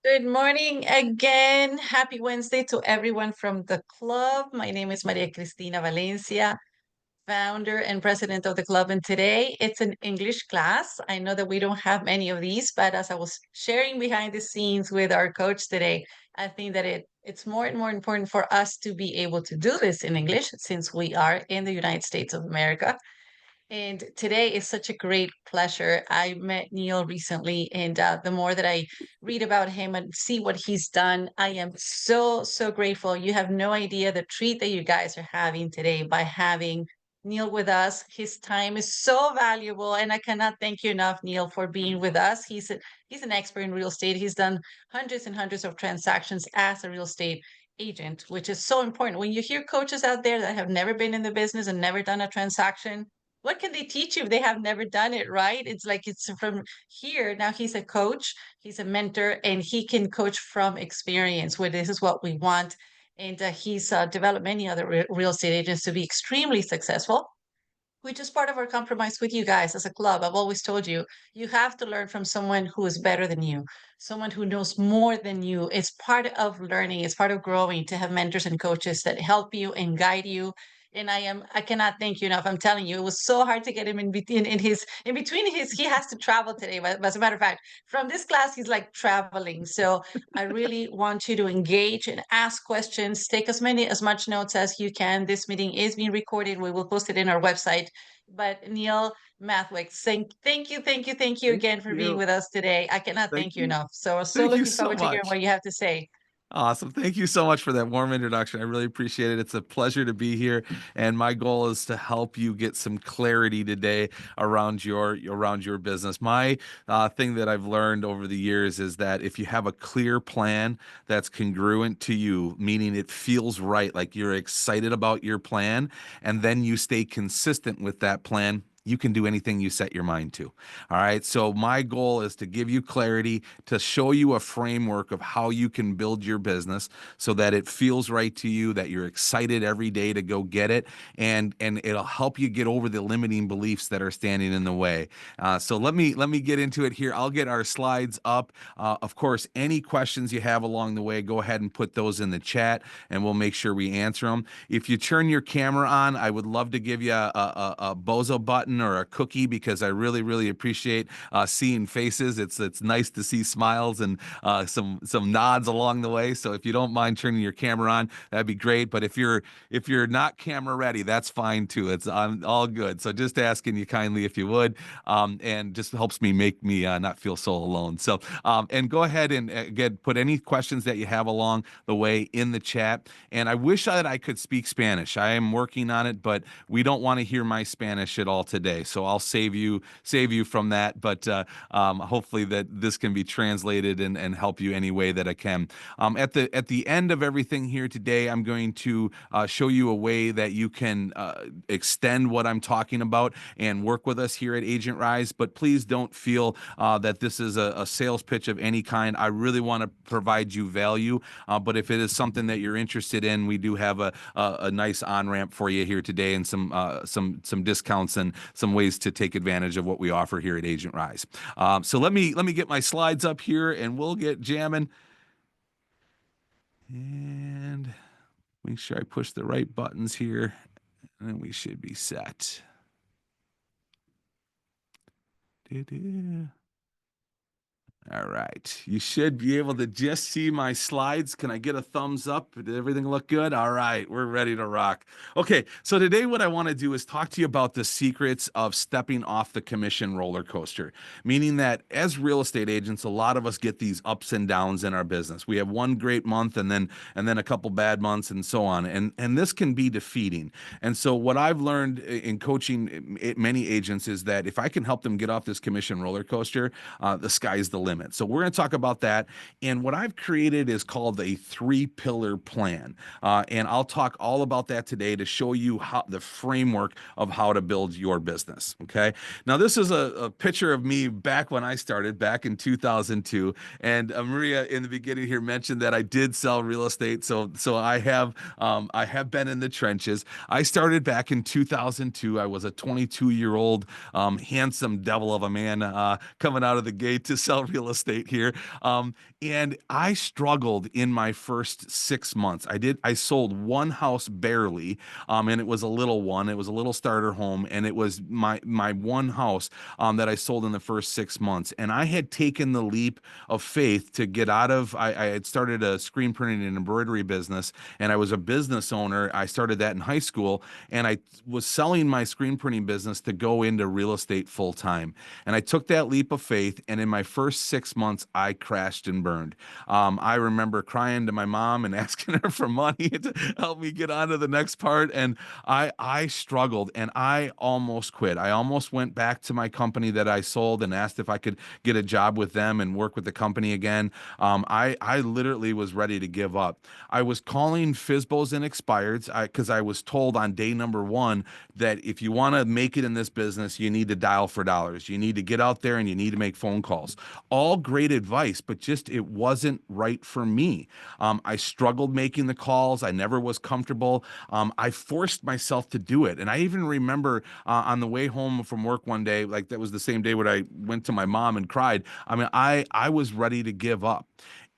Good morning again. Happy Wednesday to everyone from the club. My name is Maria Cristina Valencia, founder and president of the club. And today it's an English class. I know that we don't have many of these, but as I was sharing behind the scenes with our coach today, I think that it's more and more important for us to be able to do this in English since we are in the United States of America. And today is such a great pleasure. I met Neil recently, and the more that I read about him and see what he's done, I am so, so grateful. You have no idea the treat that you guys are having today by having Neil with us. His time is so valuable, and I cannot thank you enough, Neil, for being with us. He's an expert in real estate. He's done hundreds and hundreds of transactions as a real estate agent, which is so important. When you hear coaches out there that have never been in the business and never done a transaction, what can they teach you if they have never done it, right? It's like it's from here. Now he's a coach, he's a mentor, and he can coach from experience, where this is what we want. And he's developed many other real estate agents to be extremely successful, which is part of our compromise with you guys as a club. I've always told you, you have to learn from someone who is better than you, someone who knows more than you. It's part of learning, it's part of growing to have mentors and coaches that help you and guide you. And I cannot thank you enough. I'm telling you, it was so hard to get him in between his, he has to travel today. But as a matter of fact, from this class, he's like traveling. So I really want you to engage and ask questions, take as much notes as you can. This meeting is being recorded. We will post it in our website. But Neil Mathwick, thank you Thank again for being you. with us today. I cannot Thank thank you you. enough. So Thank you looking so forward to hearing much. what you have to say. Awesome. Thank you so much for that warm introduction. I really appreciate it. It's a pleasure to be here, and my goal is to help you get some clarity today around your business. My thing that I've learned over the years is that if you have a clear plan that's congruent to you, meaning it feels right, like you're excited about your plan, and then you stay consistent with that plan, you can do anything you set your mind to. All right. So, my goal is to give you clarity, to show you a framework of how you can build your business so that it feels right to you, that you're excited every day to go get it, and it'll help you get over the limiting beliefs that are standing in the way. So let me get into it here. I'll get our slides up. Of course, any questions you have along the way, go ahead and put those in the chat, and we'll make sure we answer them. If you turn your camera on, I would love to give you a bozo button or a cookie because I really, really appreciate seeing faces. It's nice to see smiles and some nods along the way. So if you don't mind turning your camera on, that'd be great. But if you're not camera ready, that's fine too. It's all good. So just asking you kindly if you would, and just helps me make me not feel so alone. So and go ahead and again put any questions that you have along the way in the chat. And I wish that I could speak Spanish. I am working on it, but we don't want to hear my Spanish at all today. So I'll save you from that. But hopefully that this can be translated and help you any way that I can. At the end of everything here today, I'm going to show you a way that you can extend what I'm talking about and work with us here at Agent Rise. But please don't feel that this is a sales pitch of any kind. I really want to provide you value. But if it is something that you're interested in, we do have a nice on ramp for you here today, and some discounts and some ways to take advantage of what we offer here at Agent Rise. So let me get my slides up here, and we'll get jamming. And make sure I push the right buttons here, and then we should be set. Da-da. All right. You should be able to just see my slides. Can I get a thumbs up? Did everything look good? All right. We're ready to rock. Okay. So today what I want to do is talk to you about the secrets of stepping off the commission roller coaster, meaning that as real estate agents, a lot of us get these ups and downs in our business. We have one great month and then a couple bad months and so on. And this can be defeating. And so what I've learned in coaching many agents is that if I can help them get off this commission roller coaster, the sky's the limit. So we're going to talk about that. And what I've created is called a 3-pillar plan. And I'll talk all about that today to show you how the framework of how to build your business. Okay. Now, this is a picture of me back when I started back in 2002. And Maria in the beginning here mentioned that I did sell real estate. So I have been in the trenches. I started back in 2002. I was a 22-year-old handsome devil of a man coming out of the gate to sell real real estate here. And I struggled in my first 6 months. I sold one house barely, and it was a little one. It was a little starter home, and it was my one house that I sold in the first 6 months. And I had taken the leap of faith to get out of. I had started a screen printing and embroidery business, and I was a business owner. I started that in high school, and I was selling my screen printing business to go into real estate full time. And I took that leap of faith, and in my first 6 months, I crashed and burned. I remember crying to my mom and asking her for money to help me get on to the next part. And I struggled, and I almost quit. I almost went back to my company that I sold and asked if I could get a job with them and work with the company again. I literally was ready to give up. I was calling FISBOs and expireds because I was told on day number one that if you want to make it in this business, you need to dial for dollars. You need to get out there and you need to make phone calls. All great advice, but just it wasn't right for me. I struggled making the calls. I never was comfortable. I forced myself to do it. And I even remember on the way home from work one day, like that was the same day when I went to my mom and cried. I mean, I was ready to give up.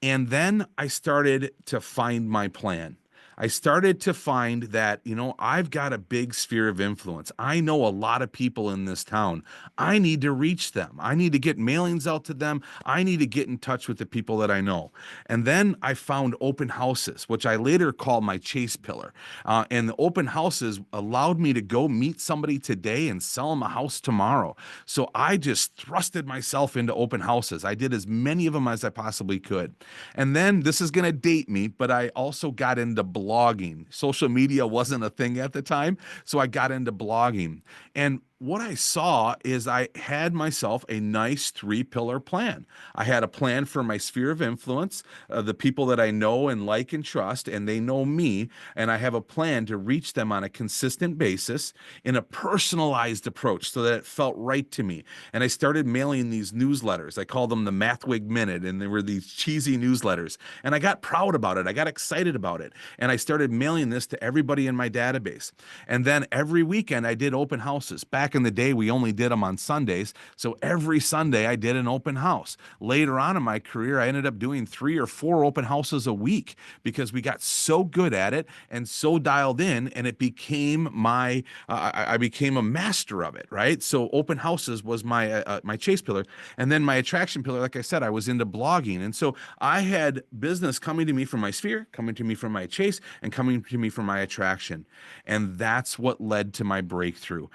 And then I started to find my plan. I started to find that, I've got a big sphere of influence. I know a lot of people in this town. I need to reach them. I need to get mailings out to them. I need to get in touch with the people that I know. And then I found open houses, which I later called my chase pillar. And the open houses allowed me to go meet somebody today and sell them a house tomorrow. So I just thrusted myself into open houses. I did as many of them as I possibly could. And then this is going to date me, but I also got into blogging. Social media wasn't a thing at the time, so I got into blogging. And what I saw is I had myself a nice three-pillar plan. I had a plan for my sphere of influence, the people that I know and like and trust, and they know me, and I have a plan to reach them on a consistent basis in a personalized approach so that it felt right to me. And I started mailing these newsletters. I called them the Mathwig Minute, and they were these cheesy newsletters. And I got proud about it. I got excited about it. And I started mailing this to everybody in my database. And then every weekend I did open houses. Back in the day, we only did them on Sundays. So every Sunday I did an open house. Later on in my career, I ended up doing 3 or 4 open houses a week because we got so good at it and so dialed in, and it became I became a master of it, right? So open houses was my chase pillar. And then my attraction pillar, like I said, I was into blogging. And so I had business coming to me from my sphere, coming to me from my chase, and coming to me from my attraction. And that's what led to my breakthrough.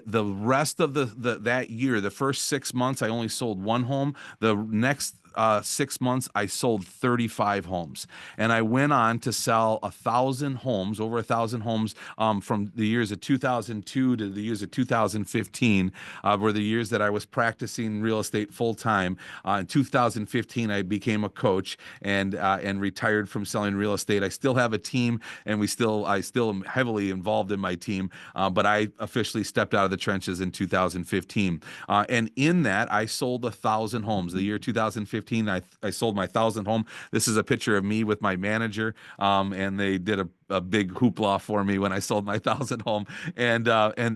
The rest of that year, the first 6 months, I only sold one home. The next 6 months, I sold 35 homes, and I went on to sell 1,000 homes, over 1,000 homes, from the years of 2002 to the years of 2015, were the years that I was practicing real estate full time. In 2015, I became a coach and retired from selling real estate. I still have a team, and I still am heavily involved in my team, but I officially stepped out of the trenches in 2015, and in that, I sold 1,000 homes. The year 2015. I sold my 1,000th home. This is a picture of me with my manager, and they did a big hoopla for me when I sold my 1,000th home. And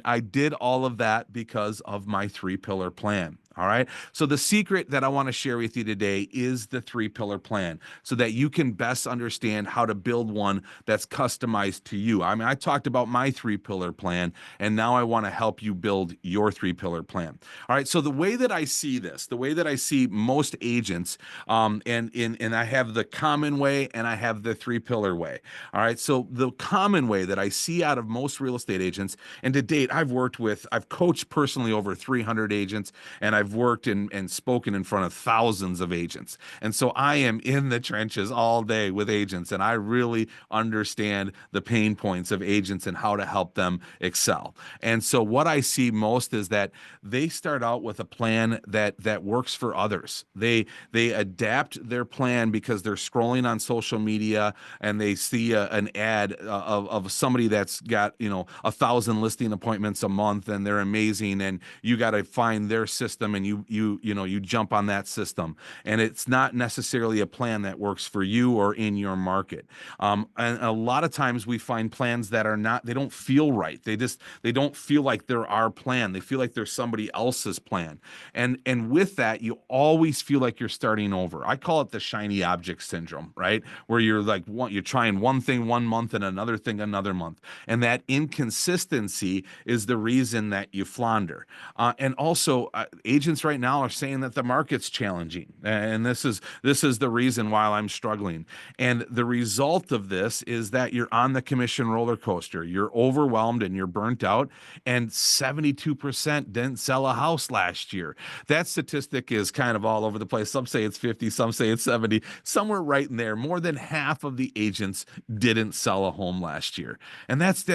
I did all of that because of my three-pillar plan. All right. So the secret that I want to share with you today is the three-pillar plan so that you can best understand how to build one that's customized to you. I mean, I talked about my three-pillar plan, and now I want to help you build your three-pillar plan. All right. So the way that I see this, the way that I see most agents, and I have the common way and I have the three-pillar way. All right. So the common way that I see out of most real estate agents, and to date, I've coached personally over 300 agents, and I've worked and spoken in front of thousands of agents. And so I am in the trenches all day with agents, and I really understand the pain points of agents and how to help them excel. And so what I see most is that they start out with a plan that works for others. They adapt their plan because they're scrolling on social media and they see an ad of somebody that's got 1,000 listing appointments a month, and they're amazing, and you got to find their system system and you jump on that system, and it's not necessarily a plan that works for you or in your market. And a lot of times we find plans that are not, they don't feel right. They don't feel like they're our plan. They feel like they're somebody else's plan. And with that, you always feel like you're starting over. I call it the shiny object syndrome, right? Where you're like you're trying one thing one month and another thing another month. And that inconsistency is the reason that you flounder. And also, agents right now are saying that the market's challenging, and this is the reason why I'm struggling. And the result of this is that you're on the commission roller coaster. You're overwhelmed and you're burnt out. And 72% didn't sell a house last year. That statistic is kind of all over the place. Some say it's 50, some say it's 70, somewhere right in there. More than half of the agents didn't sell a home last year. And that's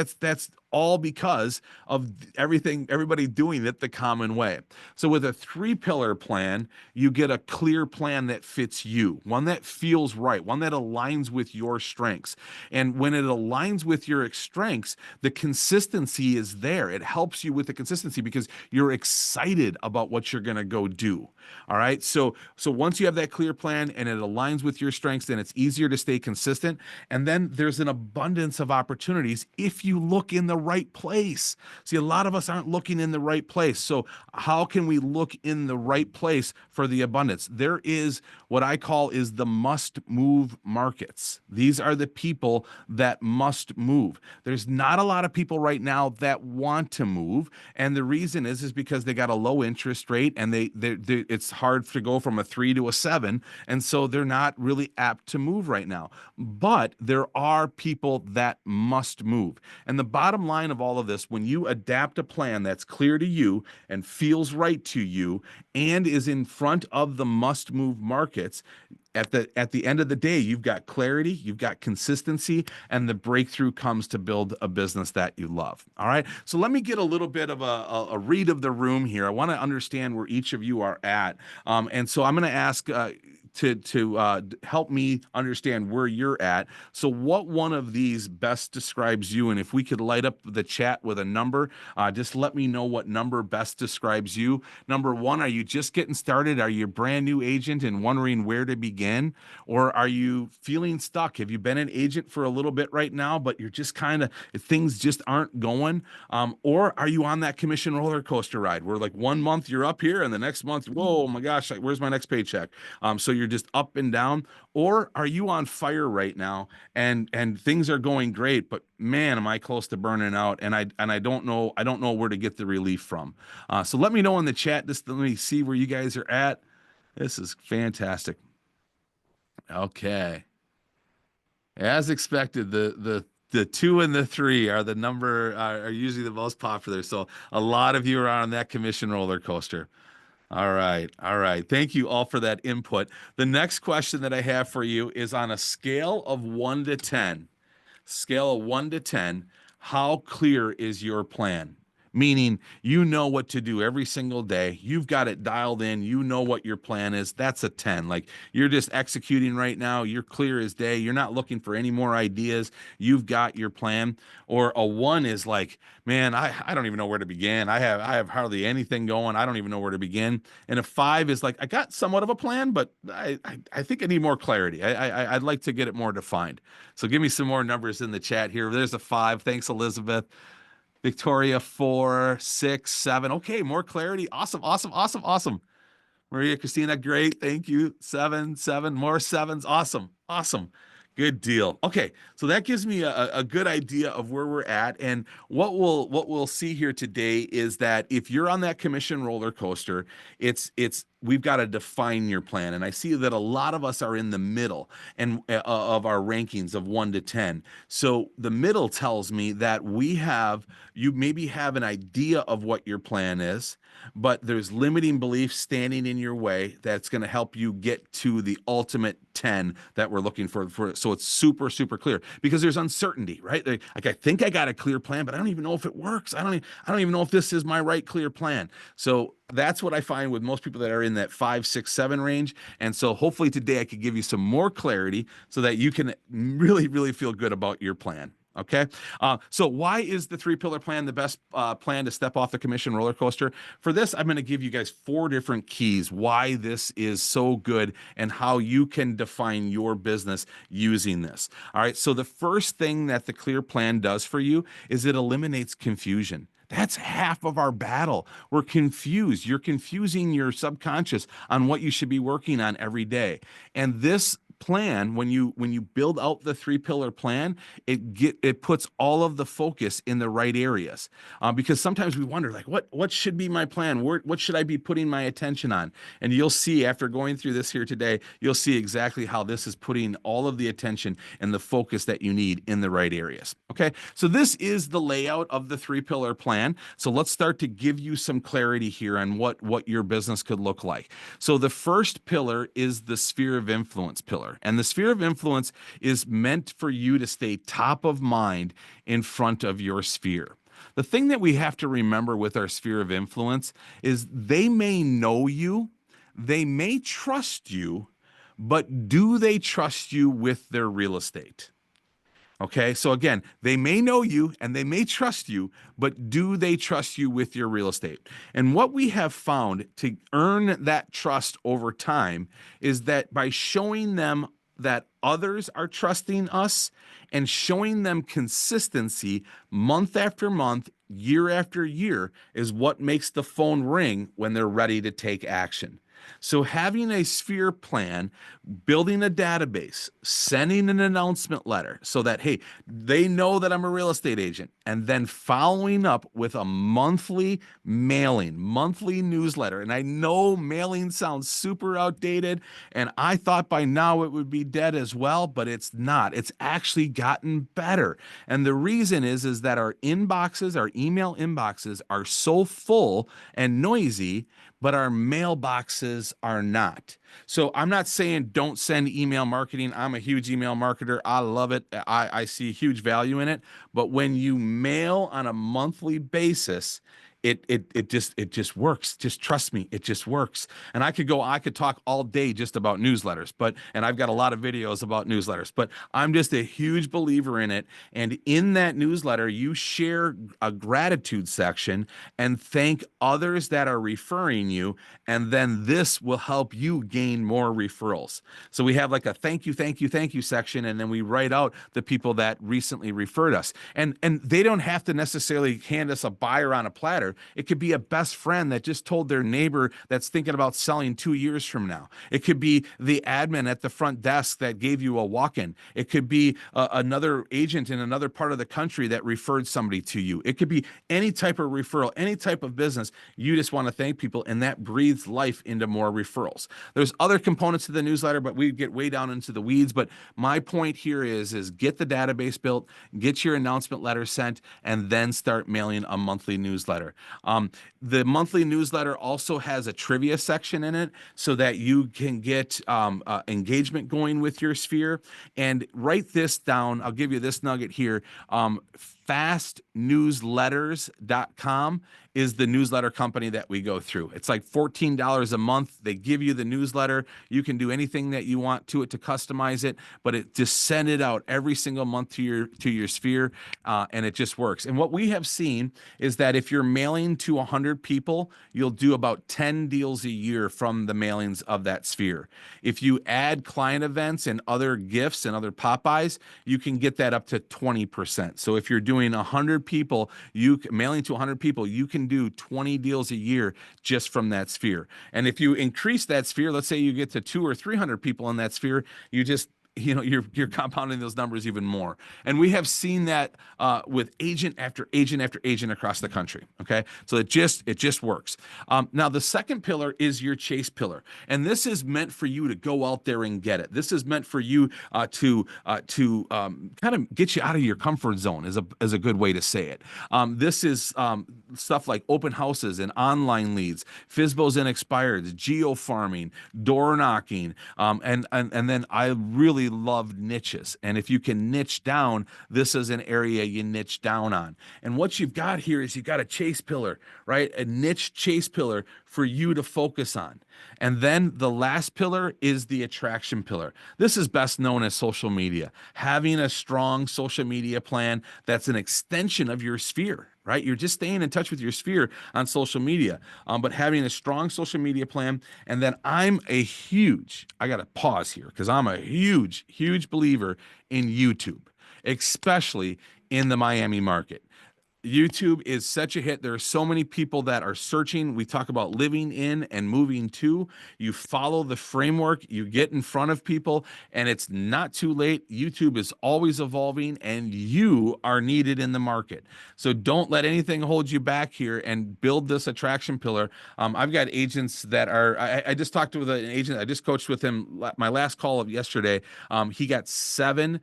all because of everybody doing it the common way. So with a 3-pillar plan, you get a clear plan that fits you, one that feels right, one that aligns with your strengths. And when it aligns with your strengths, the consistency is there. It helps you with the consistency because you're excited about what you're going to go do. All right. So once you have that clear plan and it aligns with your strengths, then it's easier to stay consistent. And then there's an abundance of opportunities if you look in the right place. See, a lot of us aren't looking in the right place. So how can we look in the right place for the abundance? There is what I call is the must move markets. These are the people that must move. There's not a lot of people right now that want to move. And the reason is because they got a low interest rate and it's hard to go from a 3 to a 7. And so they're not really apt to move right now. But there are people that must move. And the bottom line of all of this, when you adapt a plan that's clear to you and feels right to you and is in front of the must move markets, at the end of the day, you've got clarity, you've got consistency, and the breakthrough comes to build a business that you love. All right. So let me get a little bit of a read of the room here. I want to understand where each of you are at. And so I'm going to ask to help me understand where you're at. So what one of these best describes you? And if we could light up the chat with a number, just let me know what number best describes you. Number 1, are you just getting started? Are you a brand new agent and wondering where to begin? Or are you feeling stuck? Have you been an agent for a little bit right now, but you're just kind of, things just aren't going? Or are you on that commission roller coaster ride where like 1 month you're up here and the next month, whoa, my gosh, where's my next paycheck? So you're just up and down. Or are you on fire right now and things are going great, but man, am I close to burning out, and I don't know where to get the relief from. So let me know in the chat. Just let me see where you guys are at. This is fantastic. Okay. As expected, the 2 and the 3 are the number are usually the most popular. So a lot of you are on that commission roller coaster. All right. All right. Thank you all for that input. The next question that I have for you is on a scale of 1 to 10. Scale of 1 to 10, how clear is your plan? Meaning, you know what to do every single day. You've got it dialed in. You know what your plan is. That's a 10. Like you're just executing right now. You're clear as day. You're not looking for any more ideas. You've got your plan. Or a 1 is like, man, I don't even know where to begin. I have hardly anything going. I don't even know where to begin. And a 5 is like, I got somewhat of a plan, but I think I need more clarity. I'd like to get it more defined. So give me some more numbers in the chat here. There's a 5. Thanks, Elizabeth. Victoria, 4, 6, 7. Okay, more clarity. Awesome, awesome, awesome, awesome. Maria Christina, great. Thank you. 7, 7, more 7s. Awesome, awesome. Good deal. Okay, so that gives me a good idea of where we're at, and what we'll see here today is that if you're on that commission roller coaster, it's we've got to define your plan, and I see that a lot of us are in the middle and of our rankings of 1 to 10. So the middle tells me that you maybe have an idea of what your plan is, but there's limiting beliefs standing in your way that's going to help you get to the ultimate 10 that we're looking for. So it's super, super clear because there's uncertainty, right? Like I think I got a clear plan, but I don't even know if it works. I don't even know if this is my right clear plan. So that's what I find with most people that are in that 5, 6, 7 range. And so hopefully today I could give you some more clarity so that you can really, really feel good about your plan. Okay. So why is the three pillar plan the best plan to step off the commission roller coaster? For this, I'm going to give you guys four different keys why this is so good and how you can define your business using this. All right. So the first thing that the clear plan does for you is it eliminates confusion. That's half of our battle. We're confused. You're confusing your subconscious on what you should be working on every day. And this plan, when you build out the three pillar plan, it puts all of the focus in the right areas. Because sometimes we wonder, like, what should be my plan? What should I be putting my attention on? And you'll see after going through this here today, you'll see exactly how this is putting all of the attention and the focus that you need in the right areas. Okay, so this is the layout of the three pillar plan. So let's start to give you some clarity here on what your business could look like. So the first pillar is the sphere of influence pillar. And the sphere of influence is meant for you to stay top of mind in front of your sphere. The thing that we have to remember with our sphere of influence is they may know you, they may trust you, but do they trust you with their real estate? Okay, so again, they may know you and they may trust you, but do they trust you with your real estate? And what we have found to earn that trust over time is that by showing them that others are trusting us and showing them consistency month after month, year after year, is what makes the phone ring when they're ready to take action. So, having a sphere plan, building a database, sending an announcement letter so that, hey, they know that I'm a real estate agent, and then following up with a monthly mailing, monthly newsletter. And I know mailing sounds super outdated, and I thought by now it would be dead as well, but it's not. It's actually gotten better. And the reason is that our inboxes, our email inboxes are so full and noisy, but our mailboxes are not. So I'm not saying don't send email marketing. I'm a huge email marketer. I love it. I see huge value in it. But when you mail on a monthly basis, it just works. Just trust me, it just works. And I could talk all day just about newsletters, and I've got a lot of videos about newsletters, but I'm just a huge believer in it. And in that newsletter, you share a gratitude section and thank others that are referring you, and then this will help you gain more referrals. So we have like a thank you, thank you, thank you section, and then we write out the people that recently referred us. And they don't have to necessarily hand us a buyer on a platter. It could be a best friend that just told their neighbor that's thinking about selling 2 years from now. It could be the admin at the front desk that gave you a walk-in. It could be another agent in another part of the country that referred somebody to you. It could be any type of referral, any type of business. You just want to thank people, and that breathes life into more referrals. There's other components to the newsletter, but we get way down into the weeds. But my point here is get the database built, get your announcement letter sent, and then start mailing a monthly newsletter. Um, the monthly newsletter also has a trivia section in it so that you can get engagement going with your sphere. And write this down. I'll give you this nugget here. Fastnewsletters.com is the newsletter company that we go through. It's like $14 a month. They give you the newsletter. You can do anything that you want to it to customize it, but it just send it out every single month to your sphere, and it just works. And what we have seen is that if you're mailing to 100 people, you'll do about 10 deals a year from the mailings of that sphere. If you add client events and other gifts and other Popeyes, you can get that up to 20%. So if you're doing 100 people, mailing to 100 people, you can do 20 deals a year just from that sphere. And if you increase that sphere, let's say you get to 200 or 300 people in that sphere, you're compounding those numbers even more. And we have seen that with agent after agent after agent across the country. Okay, so it just works. Now the second pillar is your chase pillar, and this is meant for you to go out there and get it. This is meant for you to kind of get you out of your comfort zone, is a good way to say it. This is stuff like open houses and online leads, FSBOs and expireds, geo farming, door knocking, and then I really really love niches. And if you can niche down, this is an area you niche down on. And what you've got here is you've got a chase pillar, right? A niche chase pillar for you to focus on. And then the last pillar is the attraction pillar. This is best known as social media. Having a strong social media plan that's an extension of your sphere, right? You're just staying in touch with your sphere on social media, but having a strong social media plan. And then I got to pause here because I'm a huge, huge believer in YouTube, especially in the Miami market. YouTube is such a hit. There are so many people that are searching. We talk about living in and moving to. You follow the framework, you get in front of people, and it's not too late. YouTube is always evolving, and you are needed in the market. So don't let anything hold you back here and build this attraction pillar. I've got agents that are, I just talked with an agent, I just coached with him my last call of yesterday. He got 7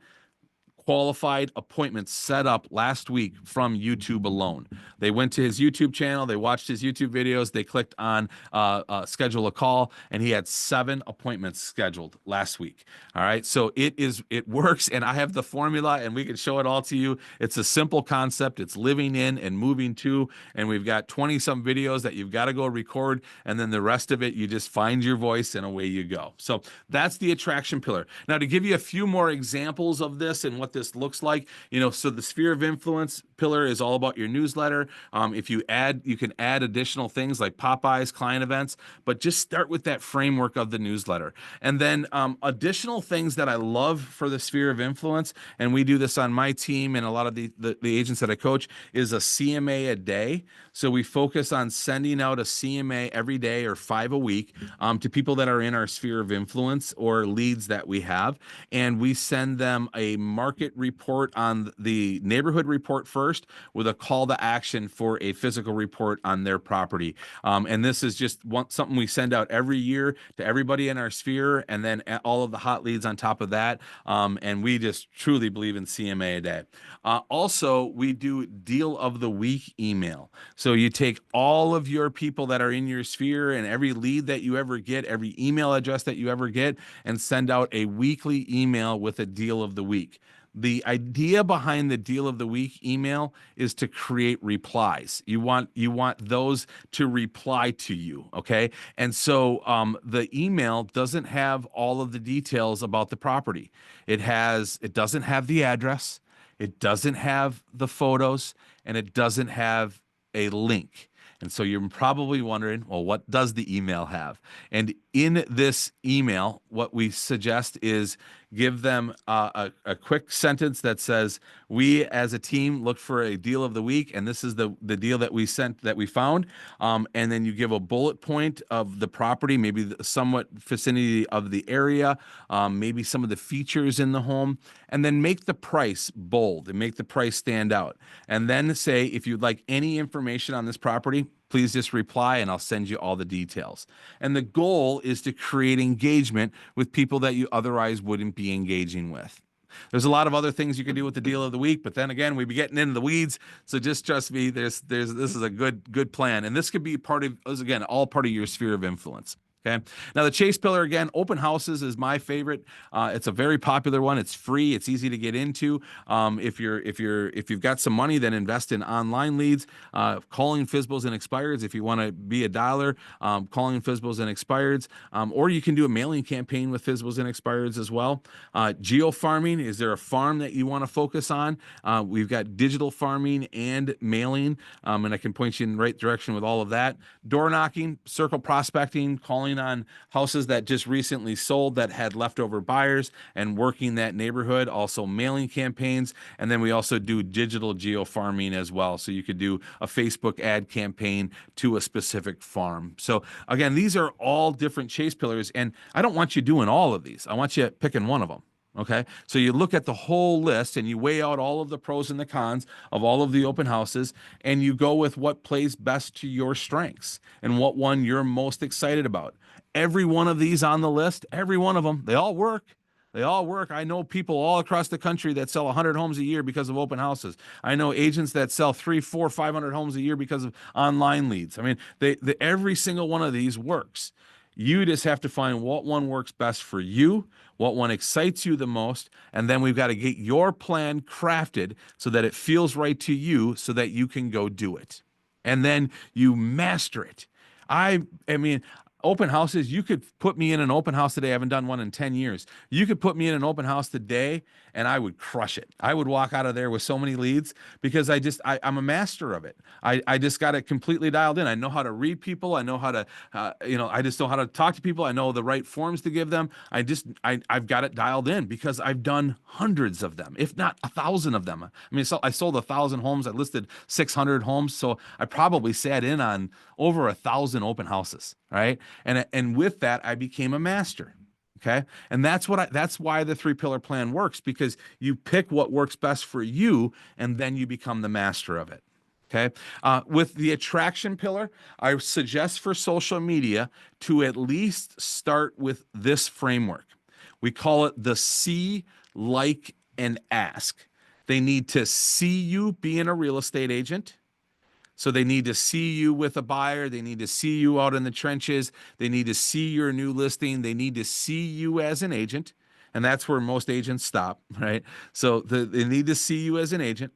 qualified appointments set up last week from YouTube alone. They went to his YouTube channel, they watched his YouTube videos, they clicked on schedule a call, and he had 7 appointments scheduled last week. All right, so it works, and I have the formula, and we can show it all to you. It's a simple concept. It's living in and moving to, and we've got 20 some videos that you've got to go record, and then the rest of it you just find your voice and away you go. So that's the attraction pillar. Now, to give you a few more examples of this and what this looks like, so the sphere of influence pillar is all about your newsletter. If you can add additional things like Popeyes, client events, but just start with that framework of the newsletter. And then additional things that I love for the sphere of influence, and we do this on my team and a lot of the agents that I coach, is a CMA a day. So we focus on sending out a CMA every day or 5 a week to people that are in our sphere of influence or leads that we have. And we send them a market report on the neighborhood report first with a call to action for a physical report on their property. And this is just something we send out every year to everybody in our sphere, and then all of the hot leads on top of that. And we just truly believe in CMA a day. Also, we do deal of the week email. So you take all of your people that are in your sphere and every lead that you ever get, every email address that you ever get, and send out a weekly email with a deal of the week. The idea behind the deal of the week email is to create replies. You want those to reply to you, okay? And so the email doesn't have all of the details about the property. It doesn't have the address, it doesn't have the photos, and it doesn't have a link. And so you're probably wondering, well, what does the email have? And in this email, what we suggest is give them a quick sentence that says, we as a team look for a deal of the week, and this is the deal that we found. And then you give a bullet point of the property, maybe the somewhat vicinity of the area, maybe some of the features in the home, and then make the price bold and make the price stand out. And then say, if you'd like any information on this property, please just reply and I'll send you all the details. And the goal is to create engagement with people that you otherwise wouldn't be engaging with. There's a lot of other things you can do with the deal of the week, but then again, we'd be getting into the weeds. So just trust me, this is a good plan. And this could be all part of your sphere of influence. Okay. Now the chase pillar, again, open houses is my favorite. It's a very popular one. It's free. It's easy to get into. If you've got some money, then invest in online leads, calling FSBOs and expireds. If you want to be a dialer, calling FSBOs and expireds, or you can do a mailing campaign with FSBOs and expireds as well. Geo farming, is there a farm that you want to focus on? We've got digital farming and mailing, and I can point you in the right direction with all of that. Door knocking, circle prospecting, calling on houses that just recently sold that had leftover buyers and working that neighborhood, also mailing campaigns. And then we also do digital geo farming as well. So you could do a Facebook ad campaign to a specific farm. So again, these are all different chase pillars. And I don't want you doing all of these. I want you picking one of them. Okay, so you look at the whole list and you weigh out all of the pros and the cons of all of the open houses, and you go with what plays best to your strengths and what one you're most excited about. Every one of these on the list, every one of them, they all work. They all work. I know people all across the country that sell 100 homes a year because of open houses. I know agents that sell 3, 4, 500 homes a year because of online leads. I mean, every single one of these works. You just have to find what one works best for you, what one excites you the most, and then we've got to get your plan crafted so that it feels right to you so that you can go do it. And then you master it. I mean, open houses, you could put me in an open house today. I haven't done one in 10 years. You could put me in an open house today and I would crush it. I would walk out of there with so many leads because I'm a master of it. I just got it completely dialed in. I know how to read people. I know how to, I just know how to talk to people. I know the right forms to give them. I've got it dialed in because I've done hundreds of them, if not 1,000 of them. I mean, so I sold 1,000 homes. I listed 600 homes. So I probably sat in on over 1,000 open houses, right? And with that, I became a master. Okay. And that's why the 3 pillar plan works, because you pick what works best for you and then you become the master of it. Okay. With the attraction pillar, I suggest for social media to at least start with this framework. We call it the see, like, and ask. They need to see you being a real estate agent. So they need to see you with a buyer. They need to see you out in the trenches. They need to see your new listing. They need to see you as an agent. And that's where most agents stop, right? So they need to see you as an agent.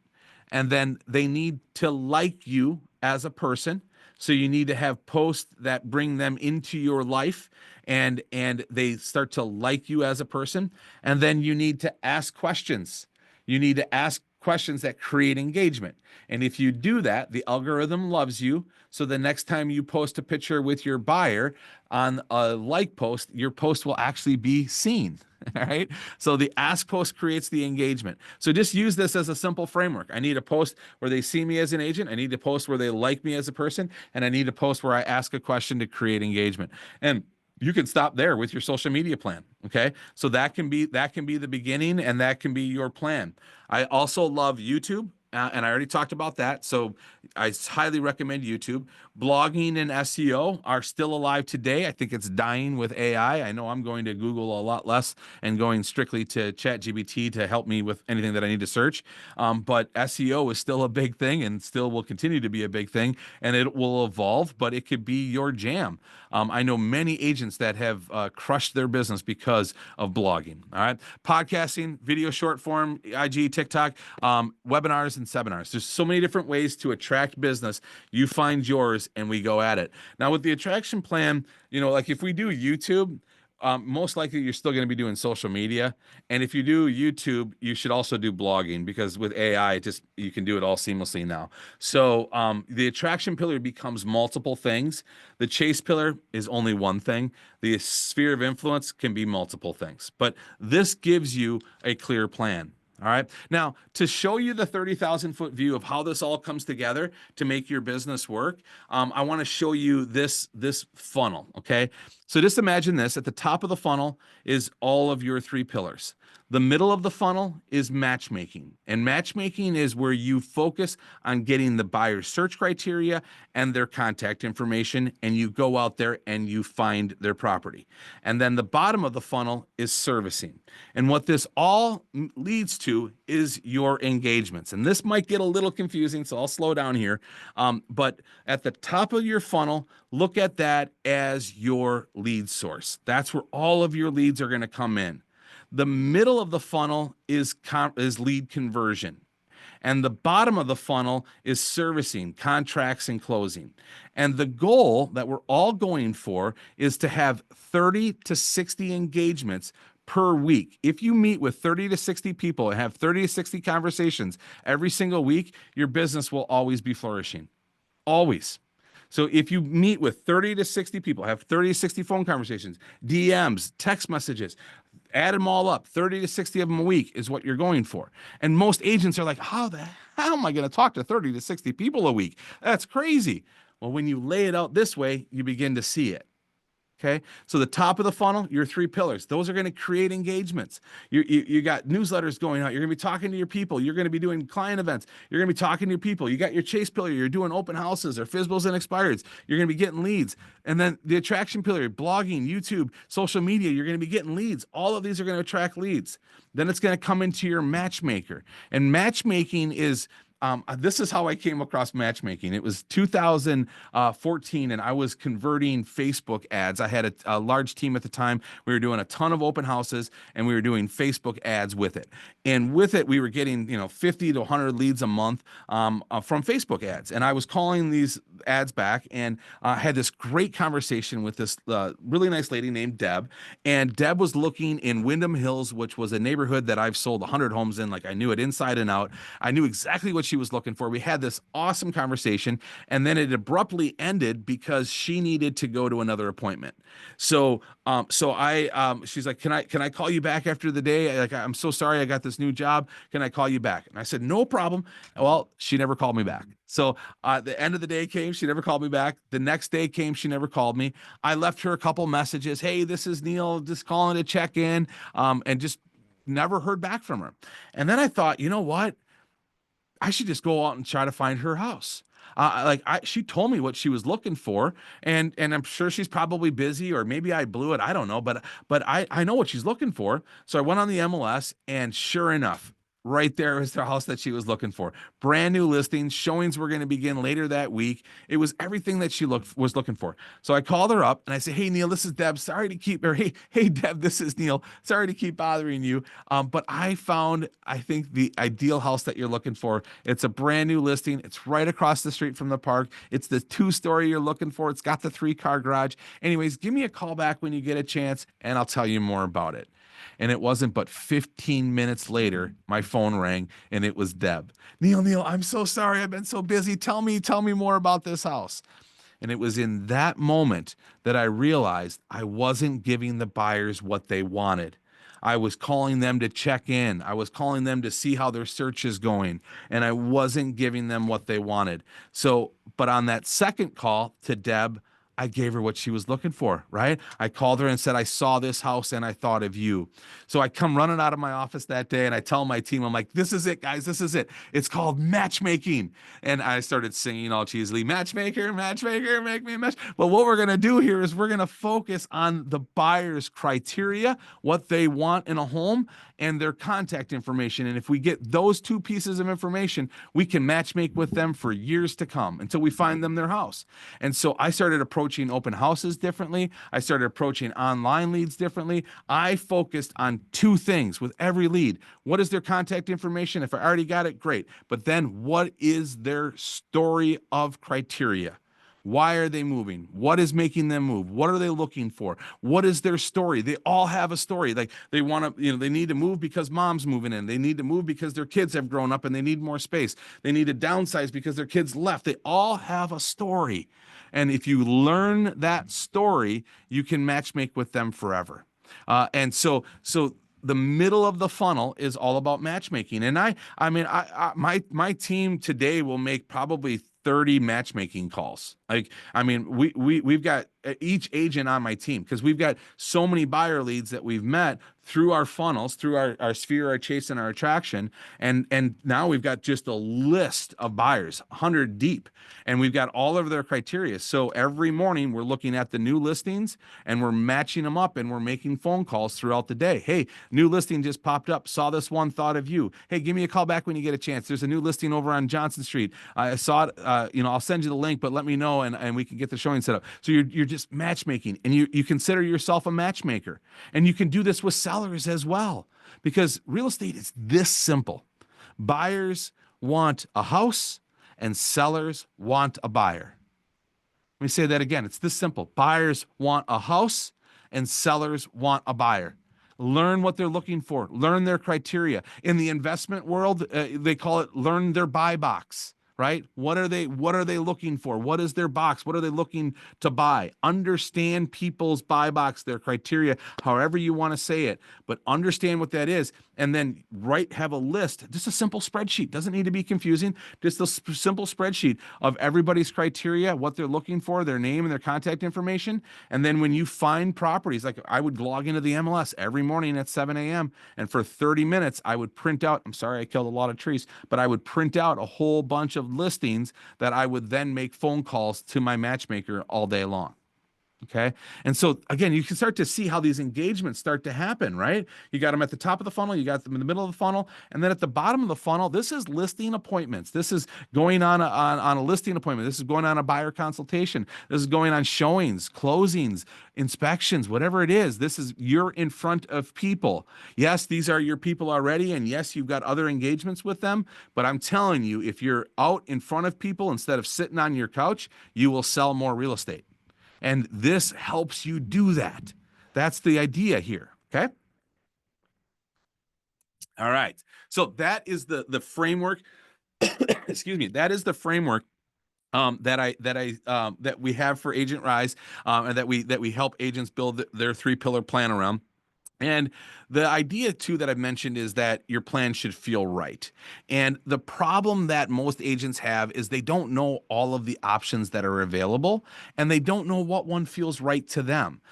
And then they need to like you as a person. So you need to have posts that bring them into your life and they start to like you as a person. And then you need to ask questions. You need to ask questions that create engagement. And if you do that, the algorithm loves you. So the next time you post a picture with your buyer on a like post, your post will actually be seen. All right. So the ask post creates the engagement. So just use this as a simple framework. I need a post where they see me as an agent. I need to post where they like me as a person. And I need to post where I ask a question to create engagement. And you can stop there with your social media plan. Okay. So that can be the beginning and that can be your plan. I also love YouTube. And I already talked about that. So I highly recommend YouTube. Blogging and SEO are still alive today. I think it's dying with AI. I know I'm going to Google a lot less and going strictly to ChatGPT to help me with anything that I need to search. But SEO is still a big thing and still will continue to be a big thing. And it will evolve, but it could be your jam. I know many agents that have crushed their business because of blogging. All right. Podcasting, video short form, IG, TikTok, webinars, and seminars. There's so many different ways to attract business. You find yours and we go at it. Now, with the attraction plan, like if we do YouTube, most likely you're still going to be doing social media. And if you do YouTube, you should also do blogging because with AI, you can do it all seamlessly now. So the attraction pillar becomes multiple things. The chase pillar is only one thing. The sphere of influence can be multiple things. But this gives you a clear plan. All right. Now, to show you the 30,000-foot view of how this all comes together to make your business work, I want to show you this funnel. Okay. So just imagine this. At the top of the funnel is all of your 3 pillars. The middle of the funnel is matchmaking. And matchmaking is where you focus on getting the buyer's search criteria and their contact information, and you go out there and you find their property. And then the bottom of the funnel is servicing. And what this all leads to is your engagements. And this might get a little confusing, so I'll slow down here. But at the top of your funnel, look at that as your lead source. That's where all of your leads are going to come in. The middle of the funnel is lead conversion. And the bottom of the funnel is servicing, contracts, and closing. And the goal that we're all going for is to have 30 to 60 engagements per week. If you meet with 30 to 60 people and have 30 to 60 conversations every single week, your business will always be flourishing. Always. So if you meet with 30 to 60 people, have 30 to 60 phone conversations, DMs, text messages, add them all up, 30 to 60 of them a week is what you're going for. And most agents are like, how the hell am I going to talk to 30 to 60 people a week? That's crazy. Well, when you lay it out this way, you begin to see it. Okay. So the top of the funnel, your 3 pillars, those are going to create engagements. You got newsletters going out. You're going to be talking to your people. You're going to be doing client events. You're going to be talking to your people. You got your chase pillar. You're doing open houses or FISBOs and expireds. You're going to be getting leads. And then the attraction pillar, blogging, YouTube, social media, you're going to be getting leads. All of these are going to attract leads. Then it's going to come into your matchmaker. And matchmaking is this is how I came across matchmaking. It was 2014, and I was converting Facebook ads. I had a large team at the time. We were doing a ton of open houses, and we were doing Facebook ads with it. And with it, we were getting 50 to 100 leads a month from Facebook ads. And I was calling these ads back, and had this great conversation with this really nice lady named Deb. And Deb was looking in Wyndham Hills, which was a neighborhood that I've sold 100 homes in. Like, I knew it inside and out. I knew exactly what she was looking for. We had this awesome conversation, and then it abruptly ended because she needed to go to another appointment. She's like, can I call you back after the day? Like, I'm so sorry, I got this new job. Can I call you back? And I said, no problem. Well, she never called me back. So the end of the day came, she never called me back. The next day came, she never called me. I left her a couple messages. Hey, this is Neil, just calling to check in, and just never heard back from her. And then I thought, you know what? I should just go out and try to find her house. She told me what she was looking for, and I'm sure she's probably busy, or maybe I blew it. I don't know, but I know what she's looking for. So I went on the MLS, and sure enough, right there is the house that she was looking for. Brand new listing. Showings were going to begin later that week. It was everything that she was looking for. So I called her up and I said, "Hey Neil, this is Deb. Sorry to keep, or hey Deb, this is Neil. Sorry to keep bothering you. But I found, I think, the ideal house that you're looking for. It's a brand new listing. It's right across the street from the park. It's the 2-story you're looking for. It's got the 3-car garage. Anyways, give me a call back when you get a chance, and I'll tell you more about it." And it wasn't but 15 minutes later, my phone rang, and it was Deb. Neil, I'm so sorry. I've been so busy. Tell me more about this house. And it was in that moment that I realized I wasn't giving the buyers what they wanted. I was calling them to check in. I was calling them to see how their search is going, and I wasn't giving them what they wanted. So, but on that second call to Deb, I gave her what she was looking for, right? I called her and said, I saw this house and I thought of you. So I come running out of my office that day, and I tell my team, I'm like, this is it, guys. This is it. It's called matchmaking. And I started singing all cheesily, matchmaker, matchmaker, make me a match. But what we're going to do here is we're going to focus on the buyer's criteria, what they want in a home, and their contact information. And if we get those two pieces of information, we can matchmake with them for years to come until we find them their house. And so I started approaching open houses differently. I started approaching online leads differently. I focused on two things with every lead. What is their contact information? If I already got it, great. But then what is their story of criteria? Why are they moving? What is making them move? What are they looking for? What is their story? They all have a story. Like, they want to, they need to move because mom's moving in. They need to move because their kids have grown up and they need more space. They need to downsize because their kids left. They all have a story. And if you learn that story, you can matchmake with them forever. And so the middle of the funnel is all about matchmaking. And my team today will make probably 30 matchmaking calls. Like, I mean, we've got each agent on my team, because we've got so many buyer leads that we've met through our funnels, through our sphere, our chase, and our attraction. And now we've got just a list of buyers, 100 deep, and we've got all of their criteria. So every morning we're looking at the new listings, and we're matching them up, and we're making phone calls throughout the day. Hey, new listing just popped up. Saw this one, thought of you. Hey, give me a call back when you get a chance. There's a new listing over on Johnson Street. I saw it. I'll send you the link, but let me know, and we can get the showing set up. So you're just matchmaking, and you consider yourself a matchmaker. And you can do this with sellers as well, because real estate is this simple. Buyers want a house, and sellers want a buyer. Let me say that again. It's this simple. Buyers want a house, and sellers want a buyer. Learn what they're looking for. Learn their criteria. In the investment world, they call it learn their buy box. Right? What are they looking for? What is their box? What are they looking to buy? Understand people's buy box, their criteria, however you want to say it, but understand what that is. And then have a list, just a simple spreadsheet. Doesn't need to be confusing. Just a simple spreadsheet of everybody's criteria, what they're looking for, their name and their contact information. And then when you find properties, like I would log into the MLS every morning at 7 a.m. and for 30 minutes, I would print out, I'm sorry, I killed a lot of trees, but I would print out a whole bunch of listings that I would then make phone calls to my matchmaker all day long. Okay. And so again, you can start to see how these engagements start to happen, right? You got them at the top of the funnel, you got them in the middle of the funnel, and then at the bottom of the funnel, this is listing appointments. This is going on a listing appointment. This is going on a buyer consultation. This is going on showings, closings, inspections, whatever it is. This is you're in front of people. Yes, these are your people already, and yes, you've got other engagements with them, but I'm telling you, if you're out in front of people instead of sitting on your couch, you will sell more real estate. And this helps you do that. That's the idea here. Okay. All right. So that is the framework. Excuse me. That is the framework that we have for Agent Rise, and that we help agents build their 3 pillar plan around. And the idea too that I've mentioned is that your plan should feel right. And the problem that most agents have is they don't know all of the options that are available, and they don't know what one feels right to them.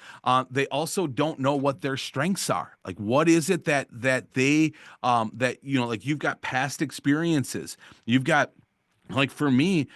They also don't know what their strengths are. Like, what is it that they that like you've got past experiences, you've got like for me,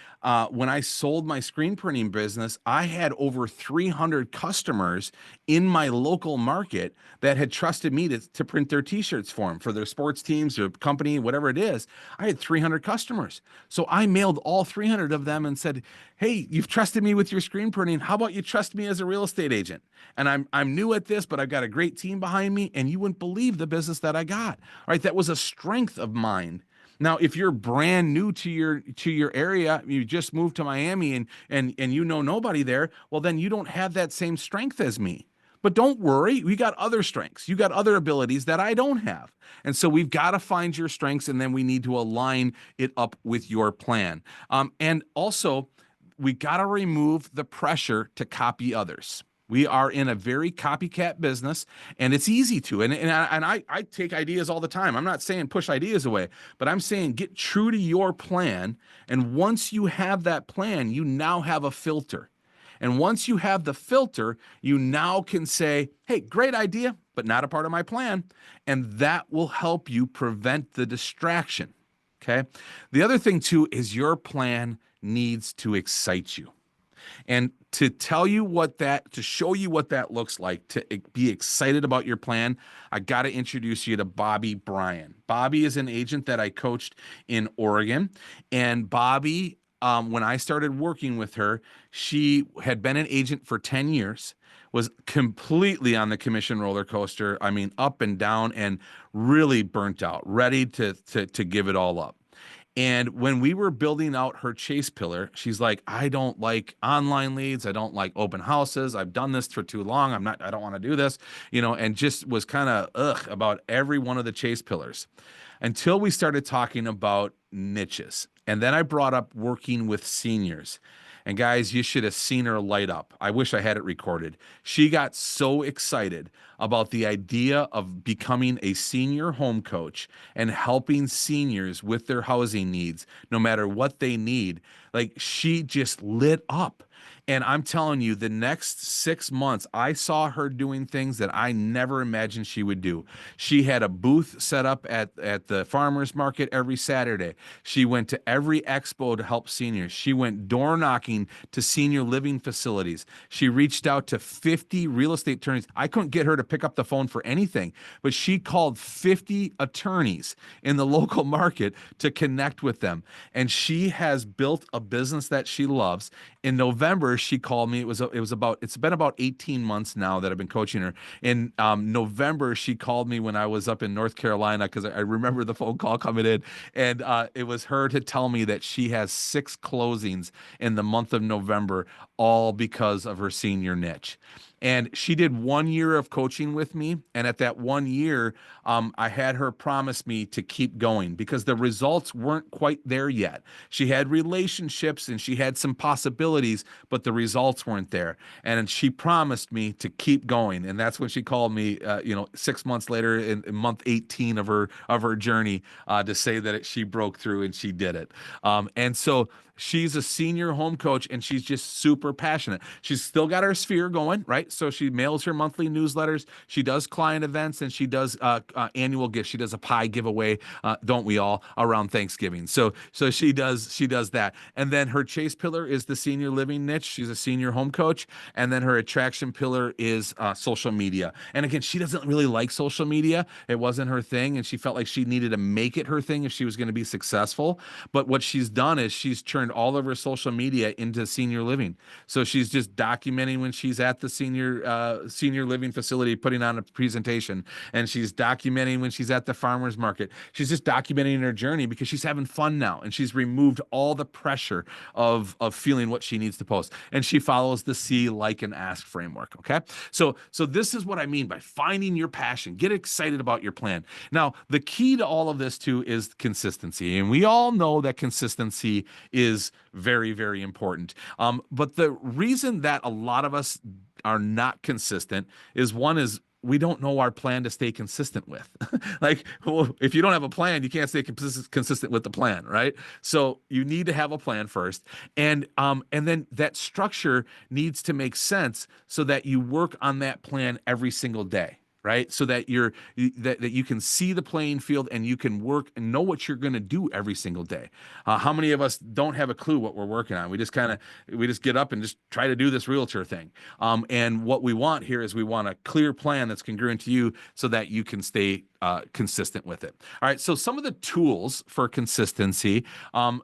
when I sold my screen printing business, I had over 300 customers in my local market that had trusted me to print their t-shirts for them, for their sports teams or company, whatever it is. I had 300 customers. So I mailed all 300 of them and said, hey, you've trusted me with your screen printing. How about you trust me as a real estate agent? And I'm new at this, but I've got a great team behind me, and you wouldn't believe the business that I got. Right? That was a strength of mine. Now, if you're brand new to your area, you just moved to Miami and you know nobody there, well, then you don't have that same strength as me. But don't worry, we got other strengths. You got other abilities that I don't have. And so we've got to find your strengths, and then we need to align it up with your plan. And also, we got to remove the pressure to copy others. We are in a very copycat business, and it's easy to. And I take ideas all the time. I'm not saying push ideas away, but I'm saying get true to your plan. And once you have that plan, you now have a filter. And once you have the filter, you now can say, hey, great idea, but not a part of my plan. And that will help you prevent the distraction. Okay. The other thing, too, is your plan needs to excite you. And to show you what that looks like, to be excited about your plan, I got to introduce you to Bobby Bryan. Bobby is an agent that I coached in Oregon. And Bobby, when I started working with her, she had been an agent for 10 years, was completely on the commission roller coaster. I mean, up and down, and really burnt out, ready to give it all up. And when we were building out her chase pillar, she's like, I don't like online leads. I don't like open houses. I've done this for too long. I don't want to do this, and just was kind of about every one of the chase pillars until we started talking about niches. And then I brought up working with seniors. And guys, you should have seen her light up. I wish I had it recorded. She got so excited about the idea of becoming a senior home coach and helping seniors with their housing needs, no matter what they need. Like, she just lit up. And I'm telling you, the next 6 months, I saw her doing things that I never imagined she would do. She had a booth set up at the farmers market every Saturday. She went to every expo to help seniors. She went door knocking to senior living facilities. She reached out to 50 real estate attorneys. I couldn't get her to pick up the phone for anything, but she called 50 attorneys in the local market to connect with them. And she has built a business that she loves. In November, she called me. It's been about 18 months now that I've been coaching her. In November, she called me when I was up in North Carolina, because I remember the phone call coming in, and it was her to tell me that she has 6 closings in the month of November, all because of her senior niche. And she did 1 year of coaching with me. And at that 1 year, I had her promise me to keep going because the results weren't quite there yet. She had relationships and she had some possibilities, but the results weren't there. And she promised me to keep going. And that's when she called me, 6 months later in month 18 of her journey, to say that she broke through and she did it. And so She's a senior home coach and she's just super passionate. She's still got her sphere going, right? So she mails her monthly newsletters. She does client events and she does annual gifts. She does a pie giveaway, don't we all, around Thanksgiving? So she does that. And then her chase pillar is the senior living niche. She's a senior home coach, and then her attraction pillar is social media. And again, she doesn't really like social media. It wasn't her thing, and she felt like she needed to make it her thing if she was going to be successful. But what she's done is she's turned all of her social media into senior living. So she's just documenting when she's at the senior living facility putting on a presentation, and she's documenting when she's at the farmers market. She's just documenting her journey because she's having fun now, and she's removed all the pressure of feeling what she needs to post. And she follows the see, like, and ask framework. Okay, so this is what I mean by finding your passion. Get excited about your plan. Now, the key to all of this too is consistency, and we all know that consistency is very, very important. But the reason that a lot of us are not consistent is one is we don't know our plan to stay consistent with. Like, well, if you don't have a plan, you can't stay consistent with the plan, right? So you need to have a plan first, and then that structure needs to make sense so that you work on that plan every single day. Right, so that that you can see the playing field and you can work and know what you're going to do every single day. How many of us don't have a clue what we're working on? We just get up and just try to do this realtor thing. And what we want here is we want a clear plan that's congruent to you, so that you can stay consistent with it. All right. So some of the tools for consistency.